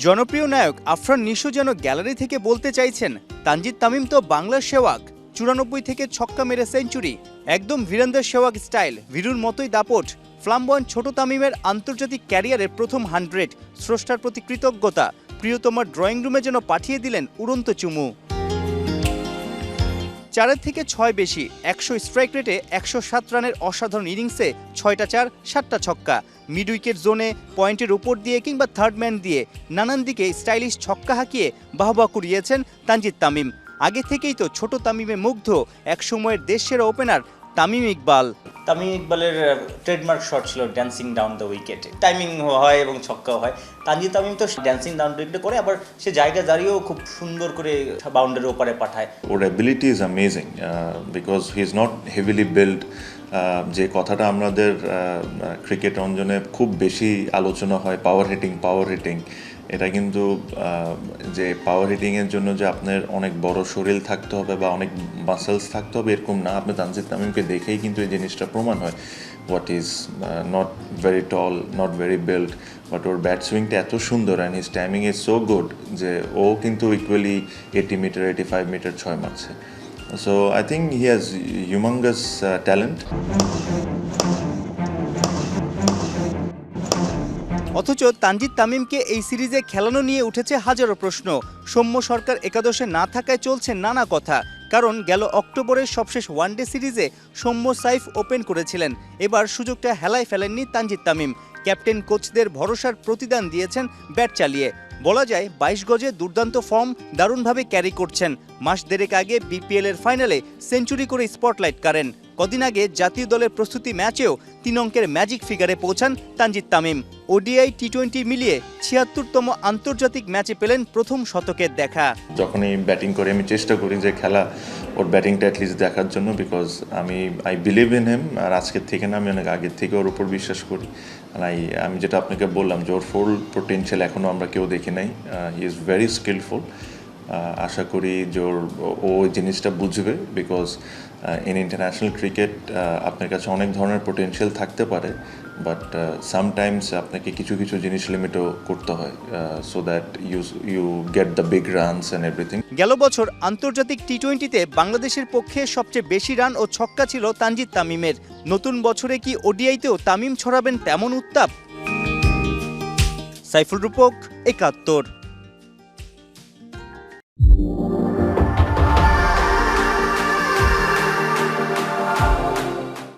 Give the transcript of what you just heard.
জনপ্রিয় নায়ক আফরান নিশো যেন গ্যালারি থেকে বলতে চাইছেন, তানজিদ তামিম তো বাংলার সেওয়াগ, 94 থেকে ছক্কা মেরে সেঞ্চুরি, একদম বীরেন্দ্র সেওয়াগ স্টাইল, ভীরুর মতোই দাপট। ফ্লাম্বয়েন্ট ছোট তামিমের আন্তর্জাতিক ক্যারিয়ারের প্রথম 100, স্রষ্টার প্রতি কৃতজ্ঞতা, প্রিয়তমার ড্রয়িং রুমে যেন পাঠিয়ে দিলেন উড়ন্ত চুমু। 4 থেকে 6 বেশি, 100 স্ট্রাইক রেটে 107 রানের অসাধারণ ইনিংসে 6টা 4, 7টা ছক্কা, মিড উইকেট জোনে, পয়েন্টের উপর দিয়ে কিংবা থার্ড ম্যান দিয়ে নানান দিকে স্টাইলিশ ছক্কা হাঁকিয়ে বাহবা কুড়িয়েছেন তানজিদ তামিম। আগে থেকেই তো ছোট তামিমে মুগ্ধ একসময়ের দেশসেরা ওপেনার তামিম ইকবাল। তামিম ইকবালের ট্রেডমার্ক শট ছিল dancing down the wicket, timing হয় এবং ছক্কাও হয়। তানজিদ তামিম তো ড্যান্সিং ডাউন দ্য উইকেট করে, আবার সে জায়গায় দাঁড়িয়েও খুব সুন্দর করে বাউন্ডারির ওপারে পাঠায়। ওর ability is amazing because he is not heavily build. যে কথাটা আমাদের ক্রিকেট অঞ্জনে খুব বেশি আলোচনা হয়, পাওয়ার হিটিং, এটা কিন্তু যে পাওয়ার হিটিংয়ের জন্য যে আপনার অনেক বড় শরীর থাকতে হবে বা অনেক মাসেলস থাকতে হবে এরকম না। আপনি তানজিদ তামিমকে দেখেই কিন্তু এই জিনিসটা প্রমাণ হয়। What is not very tall, not very build, but ওর ব্যাট সুইংটা এত সুন্দর and his timing is so good যে ও কিন্তু ইকুয়ালি 80 মিটার 85 মিটার 6 মারছে। So I think he has humongous talent. অথচ তানজিদ তামিমকে এই সিরিজে খেলানো নিয়ে উঠেছে হাজারো প্রশ্ন। সৌম্য সরকার একাদশে না থাকায় চলছে নানা কথা, কারণ গেল অক্টোবরের সবশেষ ওয়ানডে সিরিজে সৌম্য সাইফ ওপেন করেছিলেন। এবার সুযোগটা হেলায় ফেলেননি তানজিদ তামিম। ক্যাপ্টেন কোচদের ভরসার প্রতিদান দিয়েছেন ব্যাট চালিয়ে। বলা যায় 22 গজে দুর্দান্ত ফর্ম দারুণভাবে ক্যারি করছেন। মাস দেড়েক আগে বিপিএল এর ফাইনালে সেঞ্চুরি করে স্পটলাইট কাড়েন। কদিন আগে জাতীয় দলের প্রস্তুতি ম্যাচেও 3 অঙ্কের ম্যাজিক ফিগারে পৌঁছান তানজিদ তামিম। ওডিআই টি20 মিলিয়ে 76তম আন্তর্জাতিক ম্যাচে পেলেন প্রথম শতকের দেখা। যখনই ব্যাটিং করে আমি চেষ্টা করি যে খেলা ওর ব্যাটিংটা অ্যাটলিস্ট দেখার জন্য, because I believe in him. আর আজকের থেকে না, আমি অনেক আগের থেকে ওর উপর বিশ্বাস করি। আর আমি যেটা আপনাকে বললাম যে ওর ফুল পোটেনশিয়াল এখনও আমরা কেউ দেখি নাই। He is very skilful. আশা করি যে ও জিনিসটা বুঝবে, বিকজ ইন ইন্টারন্যাশনাল ক্রিকেট আপনার কাছে অনেক ধরনের পোটেনশিয়াল থাকতে পারে, বাট সামটাইমস আপনাকে কিছু কিছু জিনিস লিমিটও করতে হয়, so that you get the big runs and everything. গেল বছর আন্তর্জাতিক টি20তে বাংলাদেশের পক্ষে সবচেয়ে বেশি রান ও ছক্কা ছিল তানজিদ তামিমের। নতুন বছরে কি ওডিআইতেও তামিম ছড়াবেন তেমন উত্তাপ? সাইফুল রূপক, 71।